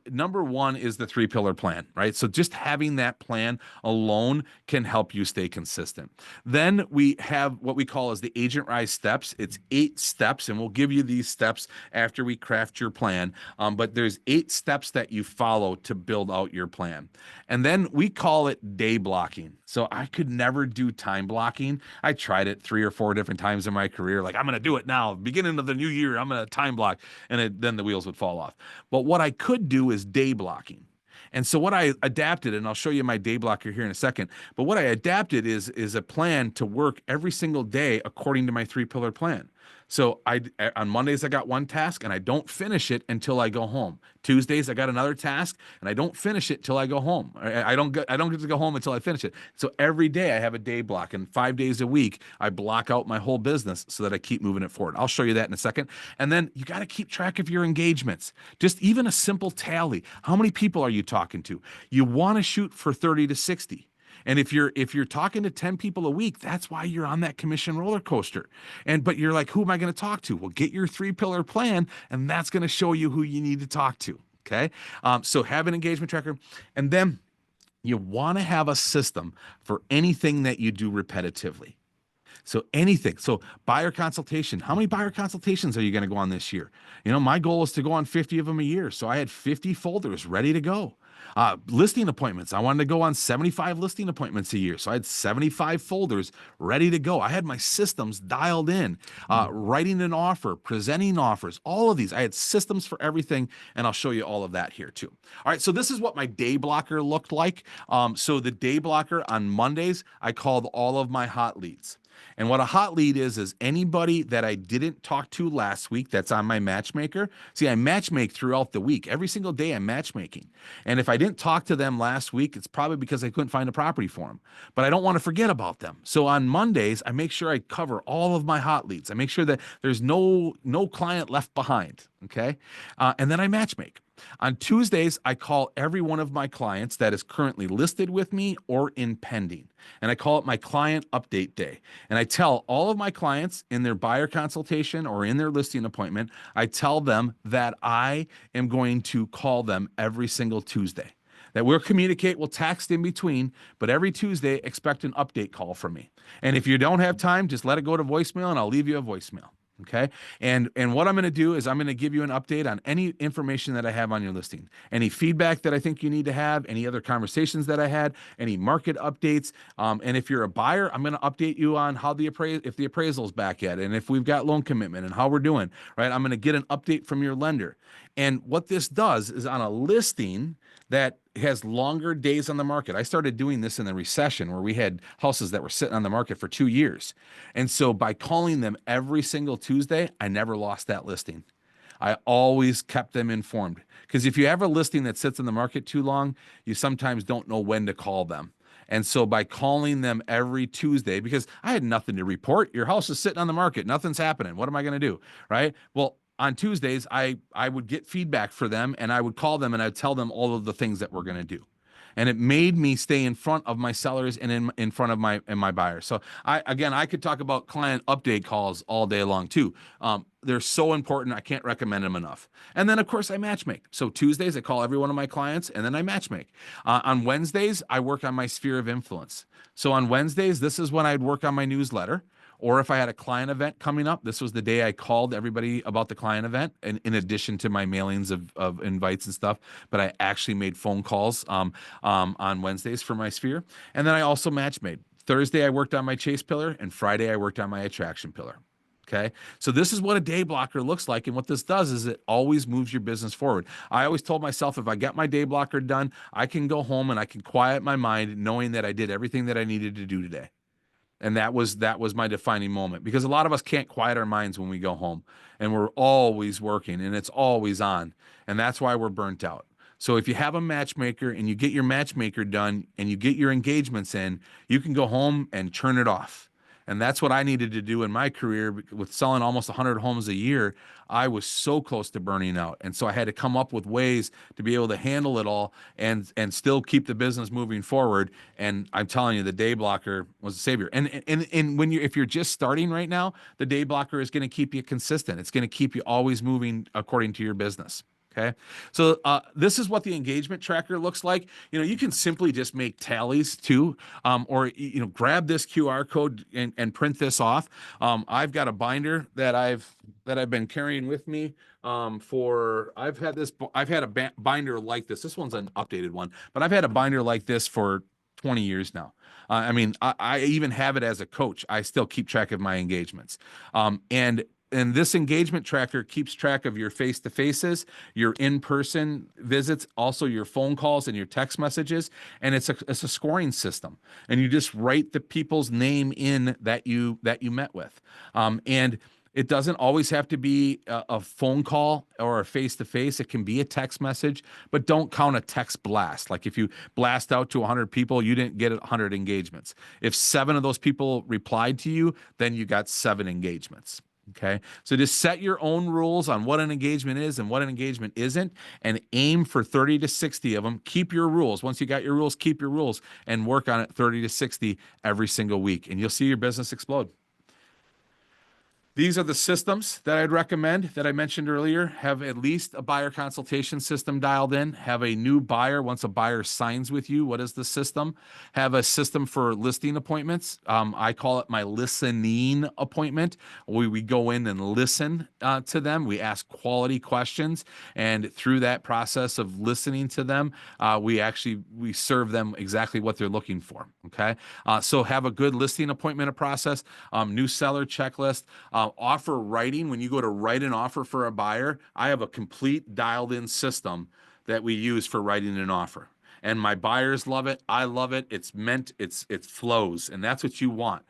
Number one is the three pillar plan, right? So just having that plan alone can help you stay consistent. Then we have what we call as the Agent Rise steps. It's 8 steps, and we'll give you these steps after we craft your plan. But there's 8 steps that you follow to build out your plan. And then we call it day blocking. So I could never do time blocking. I tried it 3 or 4 different times in my career. Like, I'm going to do it now. Beginning of the new year, I'm going to time block. And then the wheels would fall off. But what I could do is day blocking. And so what I adapted, and I'll show you my day blocker here in a second, but what I adapted is a plan to work every single day according to my 3 pillar plan. So on Mondays I got one task and I don't finish it until I go home. Tuesdays I got another task and I don't finish it till I go home. I don't get to go home until I finish it. So every day I have a day block, and 5 days a week I block out my whole business so that I keep moving it forward. I'll show you that in a second. And then you got to keep track of your engagements. Just even a simple tally. How many people are you talking to? You want to shoot for 30 to 60. And if you're talking to 10 people a week, that's why you're on that commission roller coaster. But you're like, who am I going to talk to? Well, get your 3 pillar plan, and that's going to show you who you need to talk to. Okay. So have an engagement tracker, and then you want to have a system for anything that you do repetitively. So anything. So buyer consultation. How many buyer consultations are you going to go on this year? My goal is to go on 50 of them a year. So I had 50 folders ready to go. Listing appointments. I wanted to go on 75 listing appointments a year. So I had 75 folders ready to go. I had my systems dialed in, writing an offer, presenting offers, all of these. I had systems for everything, and I'll show you all of that here too. All right, so this is what my day blocker looked like. So the day blocker on Mondays, I called all of my hot leads. And what a hot lead is anybody that I didn't talk to last week that's on my matchmaker. See, I matchmake throughout the week. Every single day I'm matchmaking. And if I didn't talk to them last week, it's probably because I couldn't find a property for them. But I don't want to forget about them. So on Mondays, I make sure I cover all of my hot leads. I make sure that there's no client left behind. Okay. And then I matchmake. On Tuesdays, I call every one of my clients that is currently listed with me or in pending. And I call it my client update day. And I tell all of my clients in their buyer consultation or in their listing appointment, I tell them that I am going to call them every single Tuesday. That we'll communicate, we'll text in between, but every Tuesday, expect an update call from me. And if you don't have time, just let it go to voicemail and I'll leave you a voicemail. Okay. And what I'm going to do is I'm going to give you an update on any information that I have on your listing, any feedback that I think you need to have, any other conversations that I had, any market updates. And if you're a buyer, I'm going to update you on how if the appraisal's back at it, and if we've got loan commitment and how we're doing, right? I'm going to get an update from your lender. And what this does is on a listing that has longer days on the market. I started doing this in the recession where we had houses that were sitting on the market for 2 years. And so by calling them every single Tuesday, I never lost that listing. I always kept them informed. Because if you have a listing that sits in the market too long, you sometimes don't know when to call them. And so by calling them every Tuesday, because I had nothing to report, your house is sitting on the market, nothing's happening. What am I going to do? Right. Well, on Tuesdays, I would get feedback for them and I would call them and I'd tell them all of the things that we're going to do. And it made me stay in front of my sellers and in front of my buyers. So I could talk about client update calls all day long too. They're so important. I can't recommend them enough. And then of course I matchmake. So Tuesdays I call every one of my clients and then I matchmake. On Wednesdays I work on my sphere of influence. So on Wednesdays this is when I'd work on my newsletter. Or if I had a client event coming up, this was the day I called everybody about the client event, and in addition to my mailings of invites and stuff. But I actually made phone calls on Wednesdays for my sphere. And then I also match made. Thursday, I worked on my chase pillar, and Friday, I worked on my attraction pillar. Okay. So this is what a day blocker looks like. And what this does is it always moves your business forward. I always told myself if I get my day blocker done, I can go home and I can quiet my mind knowing that I did everything that I needed to do today. And that was my defining moment because a lot of us can't quiet our minds when we go home and we're always working and it's always on. And that's why we're burnt out. So if you have a matchmaker and you get your matchmaker done and you get your engagements in, you can go home and turn it off. And that's what I needed to do in my career with selling almost 100 homes a year. I was so close to burning out. And so I had to come up with ways to be able to handle it all and still keep the business moving forward. And I'm telling you, the day blocker was a savior. And when you if you're just starting right now, the day blocker is going to keep you consistent. It's going to keep you always moving according to your business. Okay. So this is what the engagement tracker looks like. You can simply just make tallies too, or grab this QR code and print this off. I've got a binder that I've been carrying with me for I've had a binder like this. This one's an updated one, but I've had a binder like this for 20 years now. I even have it as a coach. I still keep track of my engagements. And this engagement tracker keeps track of your face-to-faces, your in-person visits, also your phone calls and your text messages, and it's a scoring system. And you just write the people's name in that you met with, and it doesn't always have to be a phone call or a face-to-face. It can be a text message, but don't count a text blast. Like if you blast out to 100 people, you didn't get 100 engagements. If 7 of those people replied to you, then you got 7 engagements. Okay. So just set your own rules on what an engagement is and what an engagement isn't and aim for 30 to 60 of them. Keep your rules. Once you got your rules, keep your rules and work on it 30 to 60 every single week. And you'll see your business explode. These are the systems that I'd recommend that I mentioned earlier. Have at least a buyer consultation system dialed in. Have a new buyer once a buyer signs with you. What is the system? Have a system for listing appointments. I call it my listening appointment. We go in and listen to them. We ask quality questions, and through that process of listening to them, we serve them exactly what they're looking for. Okay, so have a good listing appointment process. New seller checklist. Offer writing. When you go to write an offer for a buyer, I have a complete dialed in system that we use for writing an offer. And my buyers love it. I love it. It flows. And that's what you want.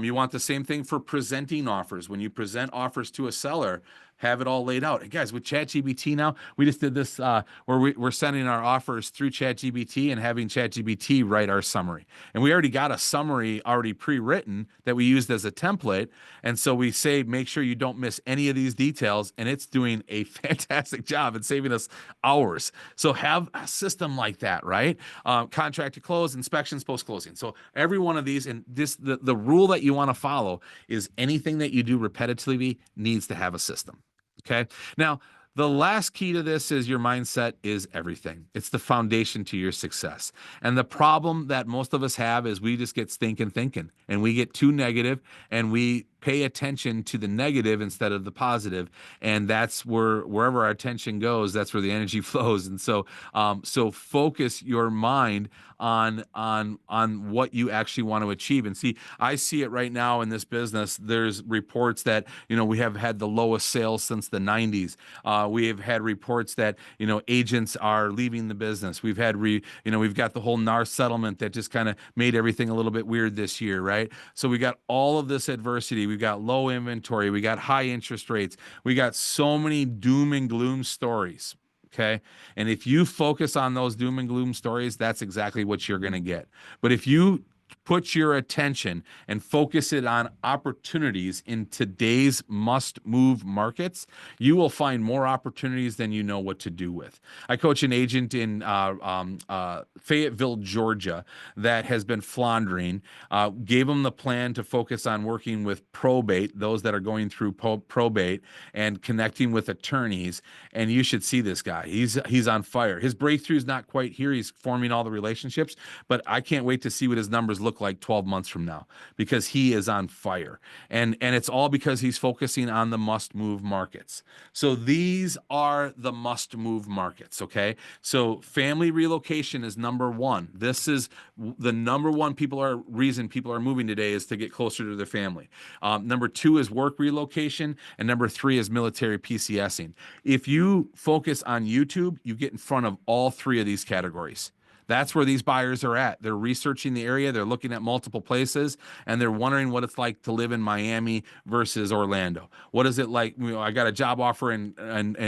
You want the same thing for presenting offers. When you present offers to a seller, have it all laid out. And guys, with ChatGPT now, we just did this where we're sending our offers through ChatGPT and having ChatGPT write our summary. And we already got a summary already pre-written that we used as a template. And so we say, make sure you don't miss any of these details. And it's doing a fantastic job and saving us hours. So have a system like that, right? Contract to close, inspections, post-closing. So every one of these, and the rule that you want to follow is anything that you do repetitively needs to have a system. Okay. Now, the last key to this is your mindset is everything. It's the foundation to your success. And the problem that most of us have is we just get stinking thinking and we get too negative and we pay attention to the negative instead of the positive. And that's wherever our attention goes, that's where the energy flows. And so focus your mind on what you actually want to achieve. And see, I see it right now in this business. There's reports that, we have had the lowest sales since the 90s. We have had reports that, agents are leaving the business. We've had, we've got the whole NAR settlement that just kind of made everything a little bit weird this year, right? So we got all of this adversity. we've got low inventory, we got high interest rates, we got so many doom and gloom stories. Okay. And if you focus on those doom and gloom stories, that's exactly what you're going to get. But if you put your attention and focus it on opportunities in today's must move markets, you will find more opportunities than you know what to do with. I coach an agent in Fayetteville, Georgia, that has been floundering. Gave them the plan to focus on working with probate, those that are going through probate, and connecting with attorneys. And you should see this guy. He's on fire. His breakthrough's not quite here. He's forming all the relationships, but I can't wait to see what his numbers look like 12 months from now, because he is on fire. And it's all because he's focusing on the must move markets. So these are the must move markets, okay? So family relocation is number one. This is the number one reason people are moving today, is to get closer to their family. Number two is work relocation, and number three is military PCSing. If you focus on YouTube, you get in front of all three of these categories. That's where these buyers are at. They're researching the area, they're looking at multiple places, and they're wondering what it's like to live in Miami versus Orlando. What is it like? I got a job offer in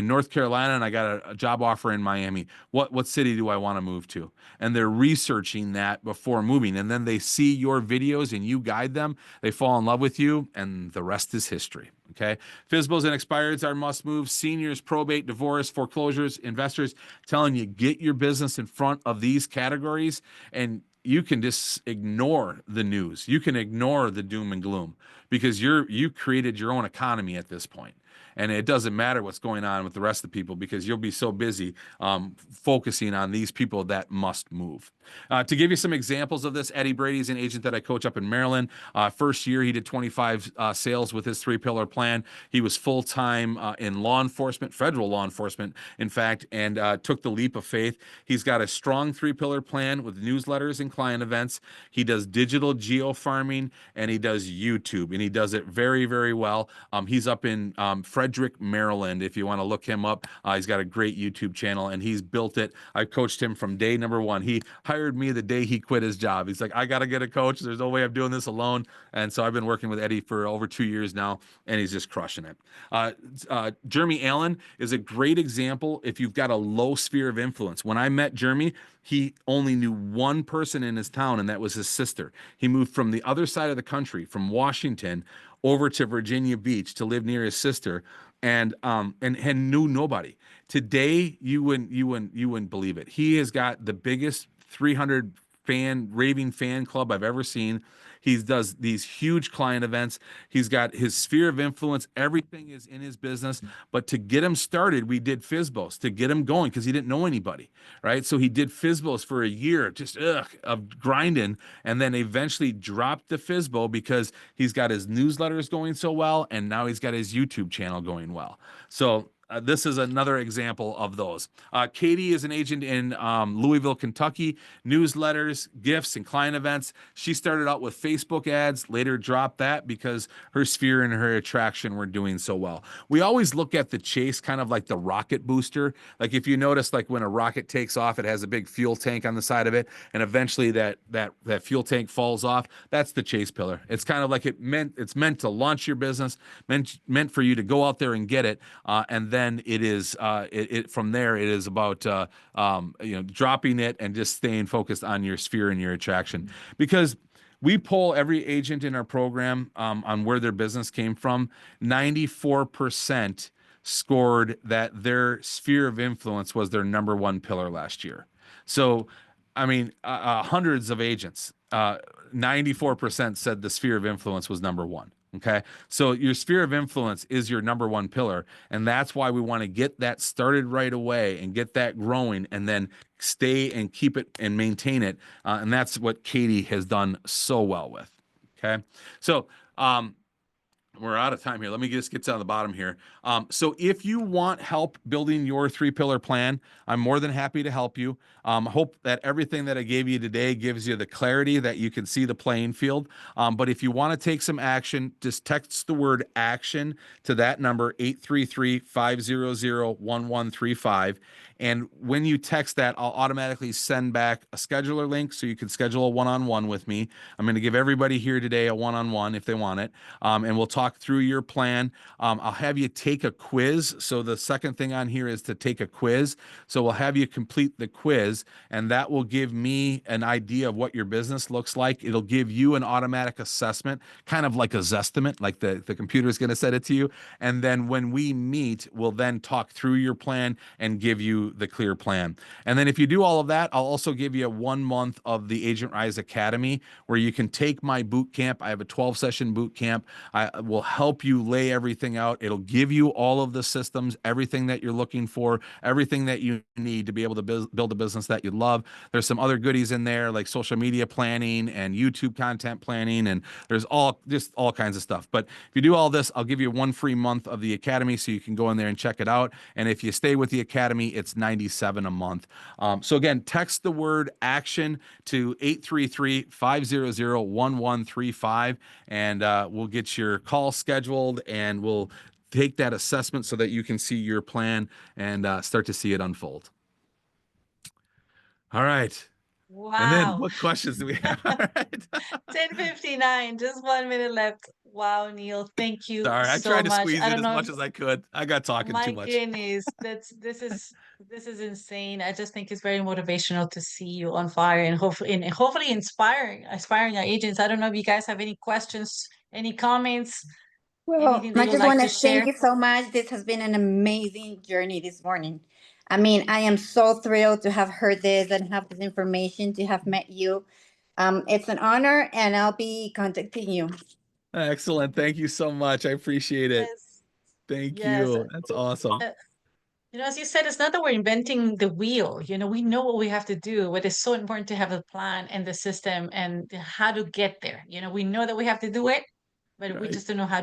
North Carolina, and I got a job offer in Miami. What city do I want to move to? And they're researching that before moving. And then they see your videos and you guide them. They fall in love with you, and the rest is history. Okay. FSBOs and expireds are must move. Seniors, probate, divorce, foreclosures, investors, telling you, get your business in front of these categories, and you can just ignore the news. You can ignore the doom and gloom, because you created your own economy at this point. And it doesn't matter what's going on with the rest of the people, because you'll be so busy focusing on these people that must move. To give you some examples of this, Eddie Brady's an agent that I coach up in Maryland. First year, he did 25 sales with his three-pillar plan. He was full-time in law enforcement, federal law enforcement, in fact, and took the leap of faith. He's got a strong three-pillar plan with newsletters and client events. He does digital geo-farming, and he does YouTube, and he does it very, very well. He's up in Frederick, Maryland, if you want to look him up. He's got a great YouTube channel, and he's built it. I coached him from day number one. He hired me the day he quit his job. He's like, I got to get a coach. There's no way I'm doing this alone. And so I've been working with Eddie for over 2 years now, and he's just crushing it. Jeremy Allen is a great example if you've got a low sphere of influence. When I met Jeremy, he only knew one person in his town, and that was his sister. He moved from the other side of the country, from Washington, over to Virginia Beach to live near his sister, and knew nobody. Today, you wouldn't believe it. He has got the biggest 300 raving fan club I've ever seen. He does these huge client events. He's got his sphere of influence. Everything is in his business. But to get him started, we did FSBOs to get him going, because he didn't know anybody, right? So he did FSBOs for a year, just of grinding, and then eventually dropped the FSBO because he's got his newsletters going so well, and now he's got his YouTube channel going well. So this is another example of those. Katie is an agent in Louisville, Kentucky. Newsletters, gifts, and client events. She started out with Facebook ads, later dropped that because her sphere and her attraction were doing so well. We always look at the chase kind of like the rocket booster. Like if you notice, like when a rocket takes off, it has a big fuel tank on the side of it, and eventually that fuel tank falls off. That's the chase pillar. It's kind of like it's meant to launch your business, meant for you to go out there and get it, and then it is from there it is about dropping it and just staying focused on your sphere and your attraction, because we poll every agent in our program on where their business came from. 94% scored that their sphere of influence was their number one pillar last year. So I mean, hundreds of agents, 94% said the sphere of influence was number one. Okay. So your sphere of influence is your number one pillar. And that's why we want to get that started right away and get that growing, and then stay and keep it and maintain it. And that's what Katie has done so well with. Okay. So, We're out of time here. Let me just get to the bottom here. So if you want help building your 3-pillar plan, I'm more than happy to help you. Hope that everything that I gave you today gives you the clarity that you can see the playing field. But if you want to take some action, just text the word action to that number, 833-500-1135. And when you text that, I'll automatically send back a scheduler link so you can schedule a one-on-one with me. I'm going to give everybody here today a one-on-one if they want it. And we'll talk through your plan. I'll have you take a quiz. So the second thing on here is to take a quiz. So we'll have you complete the quiz, and that will give me an idea of what your business looks like. It'll give you an automatic assessment, kind of like a Zestimate, like the computer is going to set it to you. And then when we meet, we'll then talk through your plan and give you the clear plan. And then if you do all of that, I'll also give you 1 month of the Agent Rise Academy where you can take my boot camp. I have a 12-session boot camp. I will help you lay everything out. It'll give you all of the systems, everything that you're looking for, everything that you need to be able to build a business that you love. There's some other goodies in there like social media planning and YouTube content planning, and there's all kinds of stuff. But if you do all this, I'll give you 1 free month of the Academy so you can go in there and check it out. And if you stay with the Academy, it's $97 a month. So again, text the word action to 833-500-1135, and we'll get your call scheduled, and we'll take that assessment so that you can see your plan and start to see it unfold. All right. And then Wow. what questions do we have? All right. 10:59, just 1 minute left. Wow, Neil, thank you Sorry, I so tried to much. squeeze I in don't as know if much as I could. I got talking too my much. goodness, this is insane. I just think it's very motivational to see you on fire and hopefully inspiring our agents. I don't know if you guys have any questions, any comments, Well, anything that I you'd just like want to to thank share. you so much. This has been an amazing journey this morning. I mean, I am so thrilled to have heard this and have this information, to have met you. It's an honor, and I'll be contacting you. Excellent. Thank you so much. I appreciate it. Yes, Thank yes. you. That's awesome. As you said, it's not that we're inventing the wheel. We know what we have to do, but it's so important to have a plan and the system and how to get there. We know that we have to do it, but we Right. just don't know how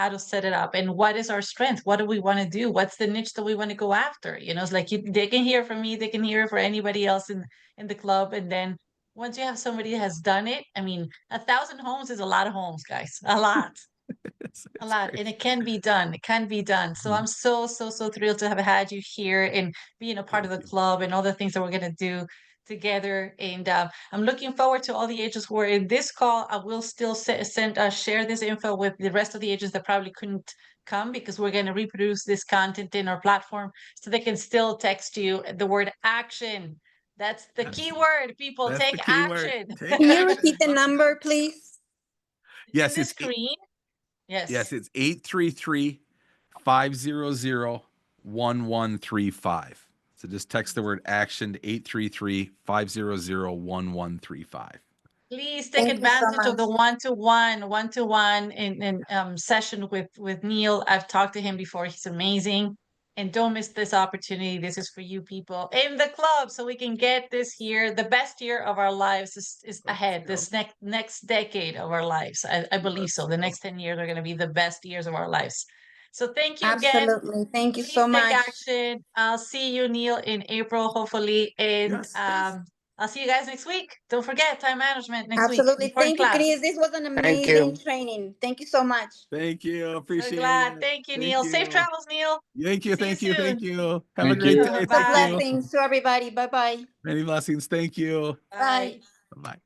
to set it up and what is our strength. What do we want to do? What's the niche that we want to go after? It's like they can hear from me, they can hear for anybody else in the club, and then once you have somebody that has done it, I mean, 1,000 homes is a lot of homes, guys, a lot. A It's lot, and crazy. it can be done. It can be done. So I'm so, so, so thrilled to have had you here and being a part of Thank the you. club and all the things that we're going to do together. And I'm looking forward to all the agents who are in this call. I will still share this info with the rest of the agents that probably couldn't come because we're going to reproduce this content in our platform so they can still text you the word action. That's the key Absolutely. word, people. That's Take the key word. action. Take Can you action. repeat the number, please? It's in Yes, the screen. Yes. it's 833-500-1135. So just text the word action to 833-500-1135. Please take Thank you so advantage of much. the one-to-one in session with Neil. I've talked to him before. He's amazing. And don't miss this opportunity. This is for you people in the club so we can get this year. The best year of our lives is Let's ahead. go. This next decade of our lives. I believe Let's so. The go. next 10 years are going to be the best years of our lives. So thank you again. Absolutely. Thank you Please so take much. action. I'll see you, Neil, in April, hopefully. And Yes. I'll see you guys next week. Don't forget time management next week. Absolutely. Important Thank you, class. Chris. This was an Thank amazing you. training. Thank you so much. Thank you. So Appreciate glad. it. Thank you, Thank Neil. Safe you. travels, Neil. Thank you. See you Thank you. Thank soon. you. Have a Thank great you. day. So Thank Bye. you. blessings to everybody. Bye-bye. Many blessings. Thank you. Bye. Bye. Bye.